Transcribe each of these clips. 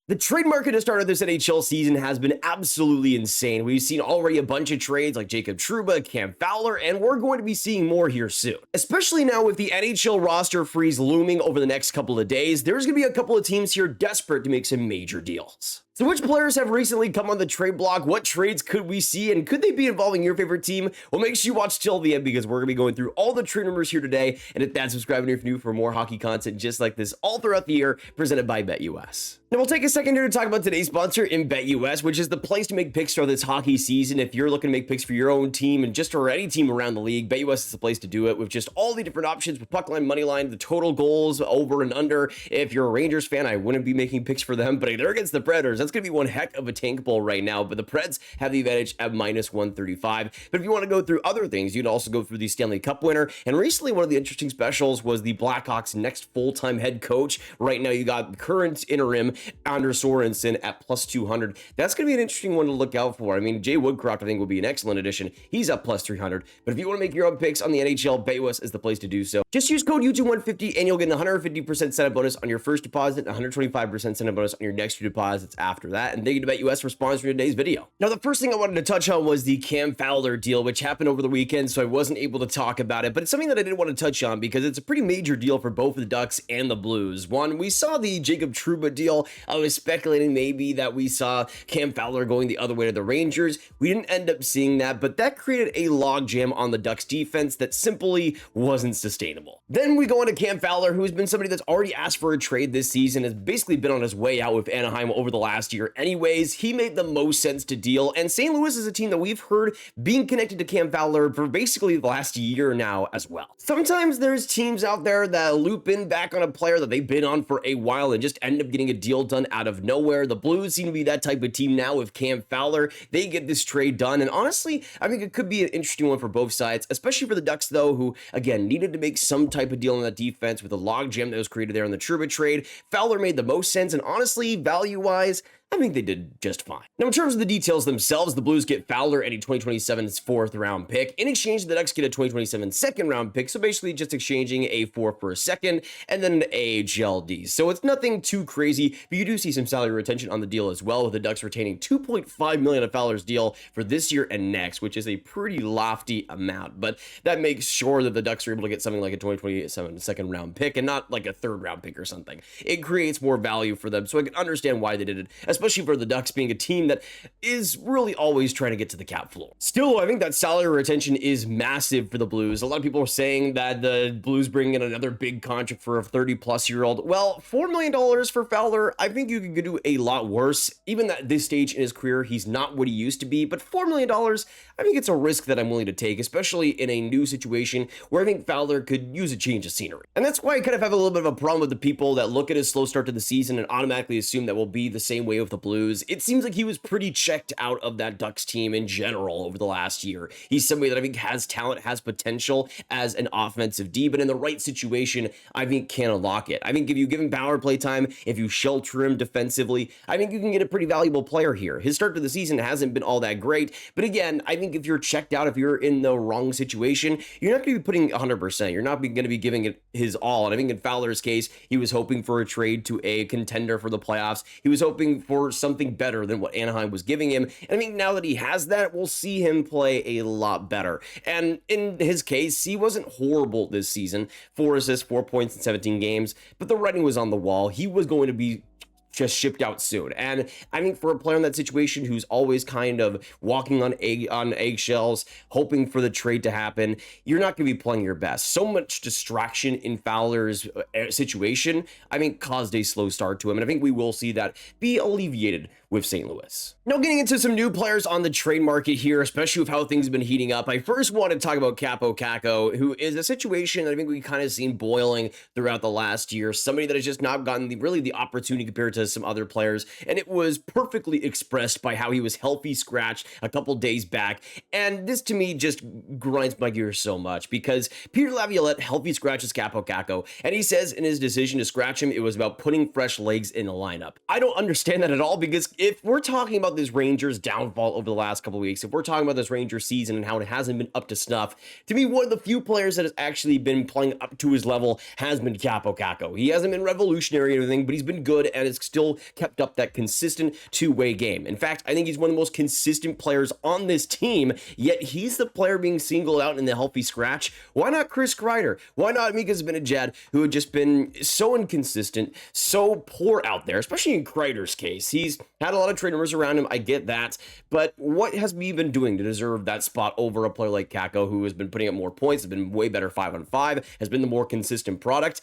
The trade market to start of this NHL season has been absolutely insane. We've seen already a bunch of trades like Jacob Trouba, Cam Fowler, and we're going to be seeing more here soon. Especially now with the NHL roster freeze looming over the next couple of days, there's going to be a couple of teams here desperate to make some major deals. So which players have recently come on the trade block? What trades could we see? And could they be involving your favorite team? Well, make sure you watch till the end because we're going to be going through all the trade rumors here today. And hit that subscribe button if you're new for more hockey content just like this all throughout the year, presented by BetUS. Now we'll take a second here to talk about today's sponsor in BetUS, which is the place to make picks for this hockey season. If you're looking to make picks for your own team and just for any team around the league, BetUS is the place to do it with just all the different options with puck line, money line, the total goals, over and under. If you're a Rangers fan, I wouldn't be making picks for them, but they're against the Predators. That's going to be one heck of a tank bowl right now, but the Preds have the advantage at minus 135. But if you want to go through other things, you'd also go through the Stanley Cup winner. And recently, one of the interesting specials was the Blackhawks' next full-time head coach. Right now, you got current interim Anders Sorensen at plus 200. That's going to be an interesting one to look out for. I mean, Jay Woodcroft, I think, will be an excellent addition. He's up plus 300. But if you want to make your own picks on the NHL, BetUS is the place to do so. Just use code YouTube150 and you'll get a 150% setup bonus on your first deposit, 125% setup bonus on your next two deposits after that. And thank you to BetUS for sponsoring today's video. Now, the first thing I wanted to touch on was the Cam Fowler deal, which happened over the weekend, so I wasn't able to talk about it, but it's something that I did want to touch on because it's a pretty major deal for both the Ducks and the Blues. One, we saw the Jacob Trouba deal. I was speculating maybe that we saw Cam Fowler going the other way to the Rangers. We didn't end up seeing that, but that created a logjam on the Ducks defense that simply wasn't sustainable. Then we go on to Cam Fowler, who has been somebody that's already asked for a trade this season, has basically been on his way out with Anaheim over the last year anyways. He made the most sense to deal, and St. Louis is a team that we've heard being connected to Cam Fowler for basically the last year now as well. Sometimes there's teams out there that loop in back on a player that they've been on for a while and just end up getting a deal done out of nowhere. The Blues seem to be that type of team now with Cam Fowler. They get this trade done, and honestly, I think it could be an interesting one for both sides, especially for the Ducks, though, who, again, needed to make some type of deal on that defense with a logjam that was created there in the Trouba trade. Fowler made the most sense, and honestly, value-wise, I think they did just fine. Now, in terms of the details themselves, the Blues get Fowler and a 2027 fourth round pick. In exchange, the Ducks get a 2027 second round pick. So basically just exchanging a fourth for a second and then an AHLD. So it's nothing too crazy, but you do see some salary retention on the deal as well, with the Ducks retaining $2.5 million of Fowler's deal for this year and next, which is a pretty lofty amount. But that makes sure that the Ducks are able to get something like a 2027 second round pick and not like a third round pick or something. It creates more value for them. So I can understand why they did it, especially for the Ducks being a team that is really always trying to get to the cap floor. Still, I think that salary retention is massive for the Blues. A lot of people are saying that the Blues bring in another big contract for a 30-plus-year-old. Well, $4 million for Fowler, I think you could do a lot worse. Even at this stage in his career, he's not what he used to be, but $4 million, I think it's a risk that I'm willing to take, especially in a new situation where I think Fowler could use a change of scenery. And that's why I kind of have a little bit of a problem with the people that look at his slow start to the season and automatically assume that will be the same way with the Blues. It seems like he was pretty checked out of that Ducks team in general over the last year. He's somebody that I think has talent, has potential as an offensive D, but in the right situation, I think can unlock it. I think if you give him power play time, if you shelter him defensively, I think you can get a pretty valuable player here. His start to the season hasn't been all that great, but again, I think if you're checked out, if you're in the wrong situation, you're not going to be putting 100%. You're not going to be giving it his all. And I think in Fowler's case, he was hoping for a trade to a contender for the playoffs. He was hoping for something better than what Anaheim was giving him. And I think now that he has that, we'll see him play a lot better. And in his case, he wasn't horrible this season. 4 assists, 4 points in 17 games, but the writing was on the wall. He was going to be just shipped out soon. And I think for a player in that situation who's always kind of walking on eggshells, hoping for the trade to happen, you're not going to be playing your best. So much distraction in Fowler's situation, I think, caused a slow start to him. And I think we will see that be alleviated with St. Louis. Now, getting into some new players on the trade market here, especially with how things have been heating up, I first want to talk about Kaapo Kakko, who is a situation that I think we kind of seen boiling throughout the last year. Somebody that has just not gotten really the opportunity compared to some other players, and it was perfectly expressed by how he was healthy scratched a couple days back. And this to me just grinds my gears so much because Peter Laviolette healthy scratches Kaapo Kakko, and he says in his decision to scratch him, it was about putting fresh legs in the lineup. I don't understand that at all, because if we're talking about this Rangers downfall over the last couple of weeks, if we're talking about this Rangers season and how it hasn't been up to snuff, to me, one of the few players that has actually been playing up to his level has been Kaapo Kakko. He hasn't been revolutionary or anything, but he's been good, and it's still still kept up that consistent two-way game. In fact, I think he's one of the most consistent players on this team, yet he's the player being singled out in the healthy scratch. Why not Chris Kreider? Why not Mika Zibanejad, who had just been so inconsistent, so poor out there, especially in Kreider's case? He's had a lot of trade rumors around him, I get that, but what has he been doing to deserve that spot over a player like Kakko, who has been putting up more points, has been way better 5-on-5, has been the more consistent product?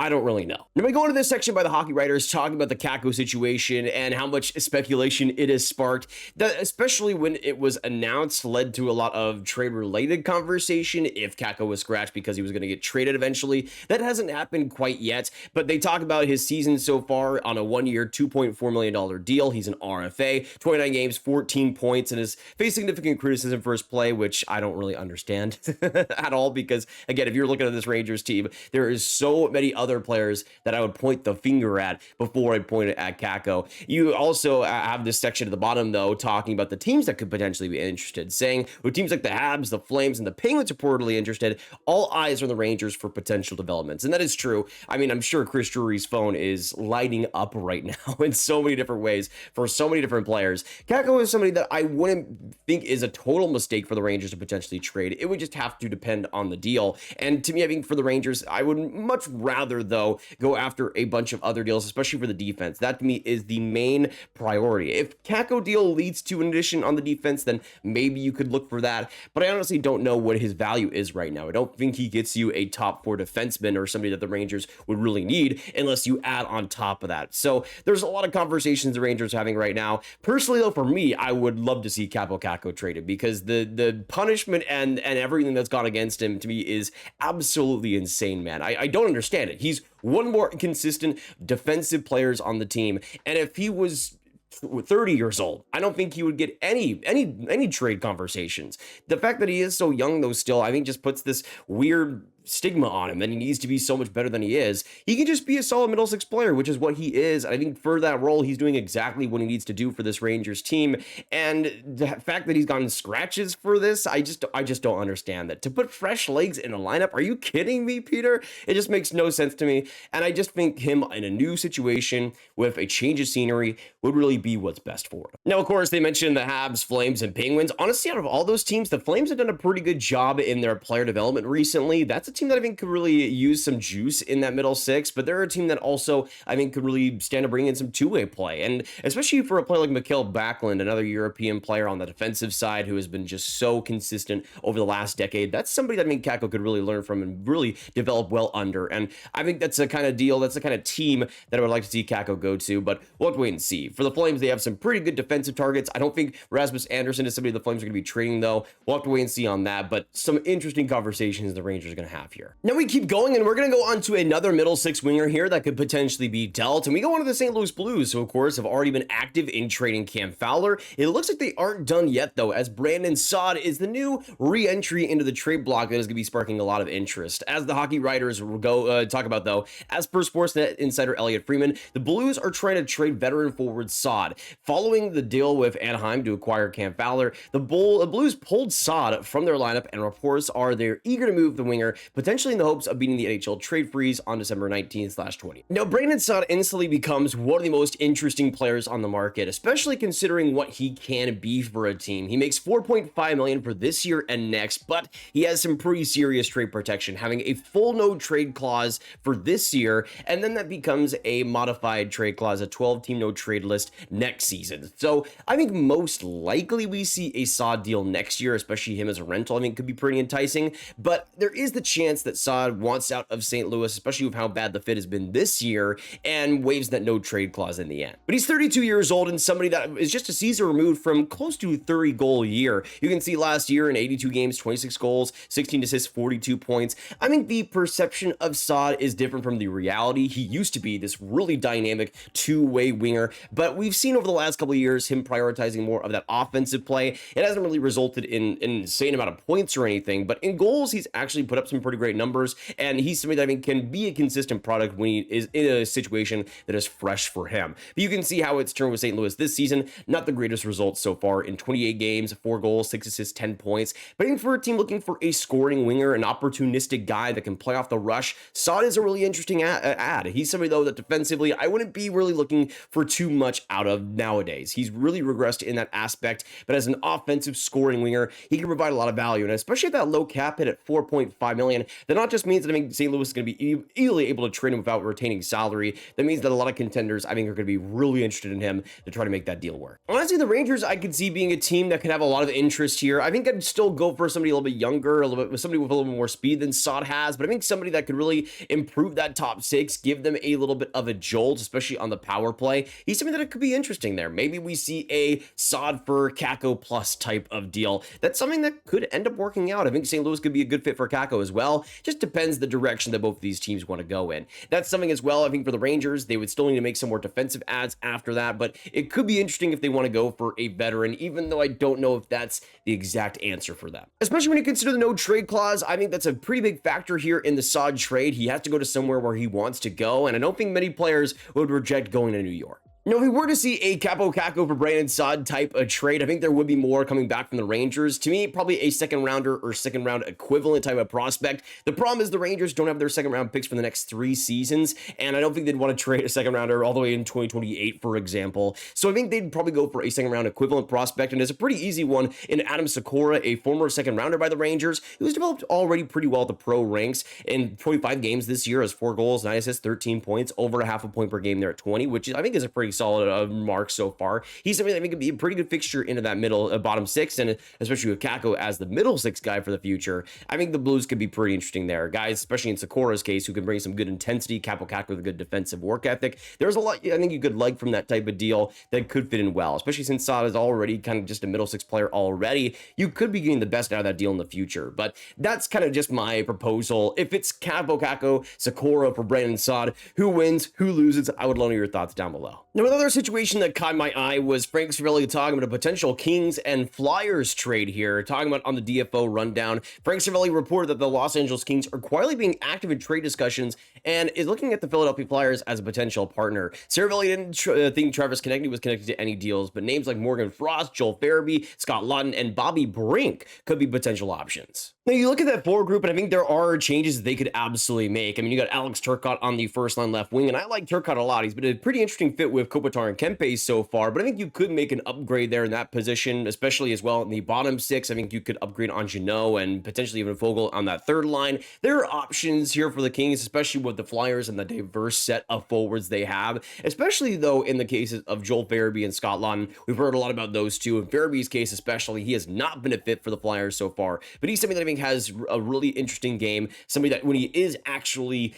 I don't really know. Now we go into this section by the hockey writers talking about the Kakko situation and how much speculation it has sparked, that especially when it was announced led to a lot of trade related conversation if Kakko was scratched because he was going to get traded eventually. That hasn't happened quite yet, but they talk about his season so far on a 1-year $2.4 million deal. He's an RFA, 29 games, 14 points, and has faced significant criticism for his play, which I don't really understand at all, because again, if you're looking at this Rangers team, there is so many other players that I would point the finger at before I point it at Kakko. You also have this section at the bottom, though, talking about the teams that could potentially be interested, saying with teams like the Habs, the Flames, and the Penguins reportedly interested, all eyes are on the Rangers for potential developments. And that is true. I mean, I'm sure Chris Drury's phone is lighting up right now in so many different ways for so many different players. Kakko is somebody that I wouldn't think is a total mistake for the Rangers to potentially trade. It would just have to depend on the deal. And to me, I think for the Rangers, I would much rather, though, go after a bunch of other deals, especially for the defense. That to me is the main priority. If Kakko deal leads to an addition on the defense, then maybe you could look for that. But I honestly don't know what his value is right now. I don't think he gets you a top 4 defenseman or somebody that the Rangers would really need unless you add on top of that. So there's a lot of conversations the Rangers are having right now. Personally, though, for me, I would love to see Kaapo Kakko traded, because the punishment and everything that's gone against him to me is absolutely insane, man. I don't understand it. He's one more consistent defensive players on the team, and if he was 30 years old, I don't think he would get any trade conversations. The fact that he is so young, though, still, I think just puts this weird stigma on him, and he needs to be so much better than he is. He can just be a solid middle six player, which is what he is. I think for that role, he's doing exactly what he needs to do for this Rangers team. And the fact that he's gotten scratches for this, I just don't understand that. To put fresh legs in a lineup, are you kidding me, Peter? It just makes no sense to me. And I just think him in a new situation with a change of scenery would really be what's best for him. Now, of course, they mentioned the Habs, Flames, and Penguins. Honestly, out of all those teams, the Flames have done a pretty good job in their player development recently. That's a team that I think could really use some juice in that middle six, but they're a team that also I think could really stand to bring in some two-way play, and especially for a player like Mikael Backlund, another European player on the defensive side who has been just so consistent over the last decade. That's somebody that I think Kakko could really learn from and really develop well under, and I think that's the kind of deal, that's the kind of team that I would like to see Kakko go to, but we'll have to wait and see. For the Flames, they have some pretty good defensive targets. I don't think Rasmus Andersson is somebody the Flames are going to be trading, though. We'll have to wait and see on that, but some interesting conversations the Rangers are going to have here. Now we keep going, and we're going to go on to another middle six winger here that could potentially be dealt, and we go on to the St. Louis Blues, who of course have already been active in trading Cam Fowler. It looks like they aren't done yet, though, as Brandon Saad is the new re-entry into the trade block that is going to be sparking a lot of interest. As the hockey writers go talk about, though, as per Sportsnet insider Elliot Freeman, the Blues are trying to trade veteran forward Saad. Following the deal with Anaheim to acquire Cam Fowler, the Blues pulled Saad from their lineup, and reports are they're eager to move the winger, potentially in the hopes of beating the NHL trade freeze on December 19th/20. Now, Brandon Saad instantly becomes one of the most interesting players on the market, especially considering what he can be for a team. He makes $4.5 million for this year and next, but he has some pretty serious trade protection, having a full no trade clause for this year, and then that becomes a modified trade clause, a 12-team no trade list next season. So I think most likely we see a Saad deal next year, especially him as a rental. I think could be pretty enticing, but there is the chance that Saad wants out of St. Louis, especially with how bad the fit has been this year, and waives that no trade clause in the end. But he's 32 years old and somebody that is just a season removed from close to a 30-goal year. You can see last year in 82 games, 26 goals, 16 assists, 42 points. I think the perception of Saad is different from the reality. He used to be this really dynamic two-way winger, but we've seen over the last couple of years him prioritizing more of that offensive play. It hasn't really resulted in an insane amount of points or anything, but in goals, he's actually put up some pretty pretty great numbers, and he's somebody that I mean can be a consistent product when he is in a situation that is fresh for him. But you can see how it's turned with St. Louis this season. Not the greatest results so far in 28 games, 4 goals, 6 assists, 10 points. But even for a team looking for a scoring winger, an opportunistic guy that can play off the rush, Saad is a really interesting ad. He's somebody, though, that defensively I wouldn't be really looking for too much out of nowadays. He's really regressed in that aspect, but as an offensive scoring winger, he can provide a lot of value, and especially at that low cap hit at $4.5 million, that not just means that I think St. Louis is going to be easily able to trade him without retaining salary. That means that a lot of contenders, I think, are going to be really interested in him to try to make that deal work. Honestly, the Rangers, I could see being a team that could have a lot of interest here. I think I'd still go for somebody a little bit younger, somebody with a little bit more speed than Saad has, but I think somebody that could really improve that top six, give them a little bit of a jolt, especially on the power play. He's something that it could be interesting there. Maybe we see a Saad for Kakko plus type of deal. That's something that could end up working out. I think St. Louis could be a good fit for Kakko as well. Just depends the direction that both of these teams want to go in. That's something as well. I think for the Rangers, they would still need to make some more defensive ads after that, but it could be interesting if they want to go for a veteran, even though I don't know if that's the exact answer for them. Especially when you consider the no trade clause, I think that's a pretty big factor here in the Saad trade. He has to go to somewhere where he wants to go, and I don't think many players would reject going to New York. Now, if we were to see a Kaapo Kakko for Brandon Saad type of trade, I think there would be more coming back from the Rangers. To me, probably a second rounder or second round equivalent type of prospect. The problem is the Rangers don't have their second round picks for the next 3 seasons, and I don't think they'd want to trade a second rounder all the way in 2028, for example. So I think they'd probably go for a second round equivalent prospect, and it's a pretty easy one in Adam Sikora, a former second rounder by the Rangers, who's developed already pretty well at the pro ranks. In 25 games this year, has 4 goals, 9 assists, 13 points, over a half a point per game there at 20, which I think is a pretty solid mark so far. He's somebody that I think could be a pretty good fixture into that middle bottom 6, and especially with Kakko as the middle 6 guy for the future, I think the Blues could be pretty interesting there. Guys, especially in Sikora's case, who can bring some good intensity, Kaapo Kakko with a good defensive work ethic. There's a lot I think you could like from that type of deal that could fit in well, especially since Saad is already kind of just a middle 6 player already. You could be getting the best out of that deal in the future, but that's kind of just my proposal. If it's Kaapo Kakko, Sikora for Brandon Saad, who wins, who loses? I would love to hear your thoughts down below. Now, another situation that caught my eye was Frank Cervelli talking about a potential Kings and Flyers trade here, talking about on the DFO rundown. Frank Cervelli reported that the Los Angeles Kings are quietly being active in trade discussions and is looking at the Philadelphia Flyers as a potential partner. Cervelli didn't think Travis Konecny was connected to any deals, but names like Morgan Frost, Joel Farabee, Scott Laughton, and Bobby Brink could be potential options. Now, you look at that forward group, and I think there are changes they could absolutely make. I mean, you got Alex Turcotte on the first line left wing, and I like Turcotte a lot. He's been a pretty interesting fit with Kopitar and Kempe so far, but I think you could make an upgrade there in that position, especially as well in the bottom 6. I think you could upgrade on Jeannot and potentially even Foegele on that third line. There are options here for the Kings, especially with the Flyers and the diverse set of forwards they have, especially, though, in the cases of Joel Farabee and Scott Laughton. We've heard a lot about those two. In Farabee's case especially, he has not been a fit for the Flyers so far, but he's somebody that I think has a really interesting game, somebody that when he is actually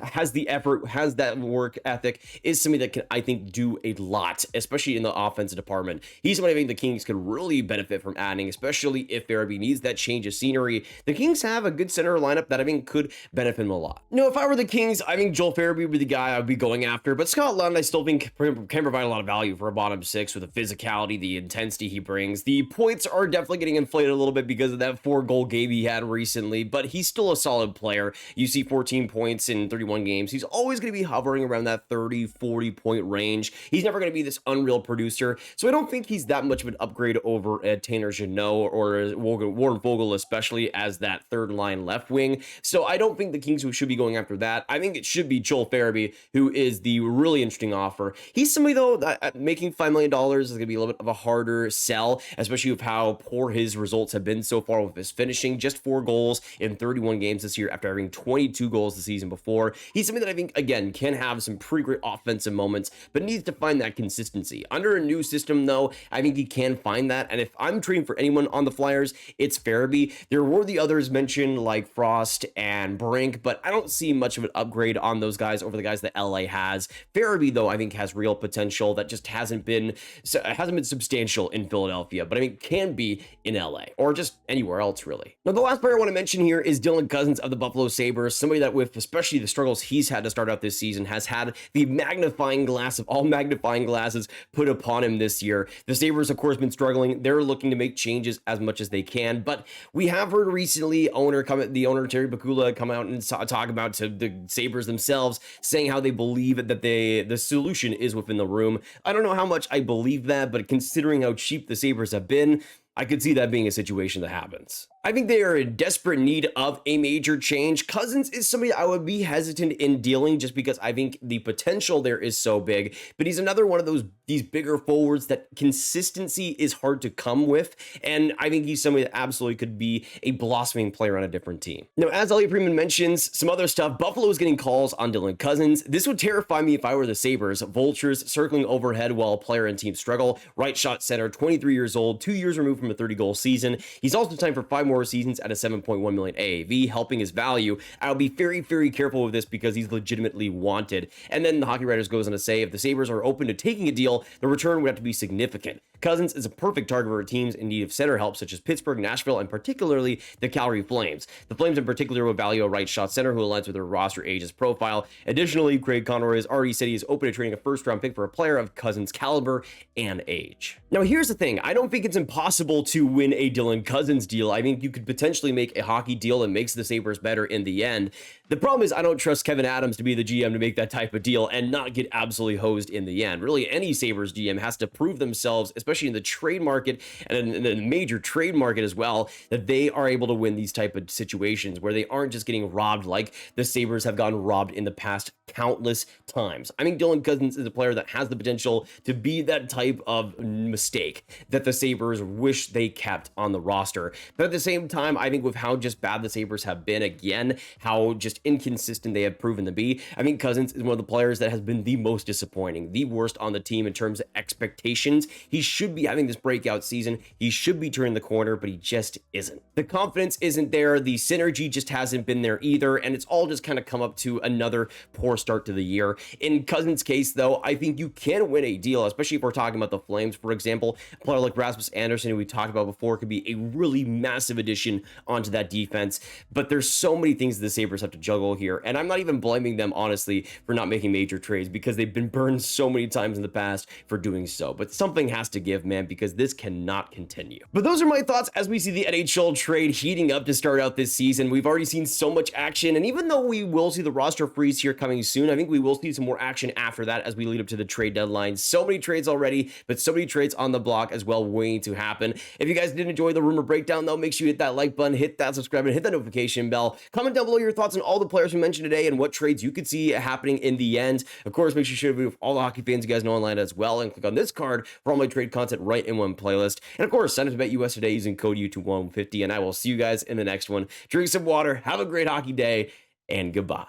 has the effort, has that work ethic, is somebody that can, I think, do a lot, especially in the offensive department. He's somebody I think the Kings could really benefit from adding, especially if Farabee needs that change of scenery. The Kings have a good center lineup that I think could benefit him a lot. No, if I were the Kings, I think Joel Farabee would be the guy I would be going after, but Scott Laughton I still think can provide a lot of value for a bottom 6 with the physicality, the intensity he brings. The points are definitely getting inflated a little bit because of that 4-goal game he had recently, but he's still a solid player. You see 14 points in 31 games. He's always going to be hovering around that 30-40 point range. He's never going to be this unreal producer, so I don't think he's that much of an upgrade over Tanner Jeannot or Warren Foegele, especially as that third line left wing. So I don't think the Kings should be going after that. I think it should be Joel Farabee, who is the really interesting offer. He's somebody, though, that making $5 million is going to be a little bit of a harder sell, especially with how poor his results have been so far with his finishing. Just 4 goals in 31 games this year after having 22 goals the season before. He's somebody that I think, again, can have some pretty great offensive moments, but needs to find that consistency. Under a new system, though, I think he can find that, and if I'm trading for anyone on the Flyers, it's Farabee. There were the others mentioned, like Frost and Brink, but I don't see much of an upgrade on those guys over the guys that LA has. Farabee, though, I think has real potential that just hasn't been substantial in Philadelphia, but I mean, can be in LA, or just anywhere else, really. Now, the last player I want to mention here is Dylan Cozens of the Buffalo Sabres, somebody that with especially the struggles he's had to start out this season has had the magnifying glass all magnifying glasses put upon him this year. The Sabres, of course, been struggling. They're looking to make changes as much as they can, but we have heard recently the owner Terry Bakula come out and talk about to the Sabres themselves, saying how they believe that the solution is within the room. I don't know how much I believe that, but considering how cheap the Sabres have been, I could see that being a situation that happens. I think they are in desperate need of a major change. Cozens is somebody I would be hesitant in dealing just because I think the potential there is so big, but he's another one of these bigger forwards that consistency is hard to come with, and I think he's somebody that absolutely could be a blossoming player on a different team. Now, as Elliot Freeman mentions, some other stuff, Buffalo is getting calls on Dylan Cozens. This would terrify me if I were the Sabres. Vultures circling overhead while a player and team struggle. Right shot center, 23 years old, 2 years removed from a 30-goal season. He's also timed for 5 more seasons at a 7.1 million AAV, helping his value. I'll be very, very careful with this because he's legitimately wanted. And then the Hockey Writers goes on to say, if the Sabres are open to taking a deal, the return would have to be significant. Cozens is a perfect target for teams in need of center help, such as Pittsburgh, Nashville, and particularly the Calgary Flames. The Flames in particular would value a right shot center who aligns with their roster ages profile. Additionally, Craig Conroy has already said he is open to trading a first-round pick for a player of Cozens' caliber and age. Now, here's the thing. I don't think it's impossible to win a Dylan Cozens deal. I think you could potentially make a hockey deal that makes the Sabres better in the end. The problem is I don't trust Kevin Adams to be the GM to make that type of deal and not get absolutely hosed in the end. Really, any Sabres GM has to prove themselves, especially in the trade market and in the major trade market as well, that they are able to win these type of situations where they aren't just getting robbed like the Sabres have gotten robbed in the past countless times. I mean, Dylan Cozens is a player that has the potential to be that type of mistake that the Sabres wish they kept on the roster. But at the same time, I think with how just bad the Sabres have been, again, how just inconsistent they have proven to be, I think Cozens is one of the players that has been the most disappointing, the worst on the team in terms of expectations. He should be having this breakout season. He should be turning the corner, but he just isn't. The confidence isn't there. The synergy just hasn't been there either, and it's all just kind of come up to another poor start to the year. In Cozens' case, though, I think you can win a deal, especially if we're talking about the Flames, for example. A player like Rasmus Andersson, who we talked about before, could be a really massive addition onto that defense, but there's so many things the Sabres have to juggle here, and I'm not even blaming them, honestly, for not making major trades because they've been burned so many times in the past for doing so, but something has to give, man, because this cannot continue. But those are my thoughts as we see the NHL trade heating up to start out this season. We've already seen so much action, and even though we will see the roster freeze here coming soon, I think we will see some more action after that as we lead up to the trade deadline. So many trades already, but so many trades on the block as well waiting to happen. If you guys did enjoy the rumor breakdown, though, make sure you hit that like button, hit that subscribe, and hit that notification bell. Comment down below your thoughts on all the players we mentioned today and what trades you could see happening in the end. Of course, make sure you share the video with all the hockey fans you guys know online as well, and click on this card for all my trade content right in one playlist. And of course, sign up to BetUS today using code YouTube150, and I will see you guys in the next one. Drink some water, have a great hockey day, and goodbye.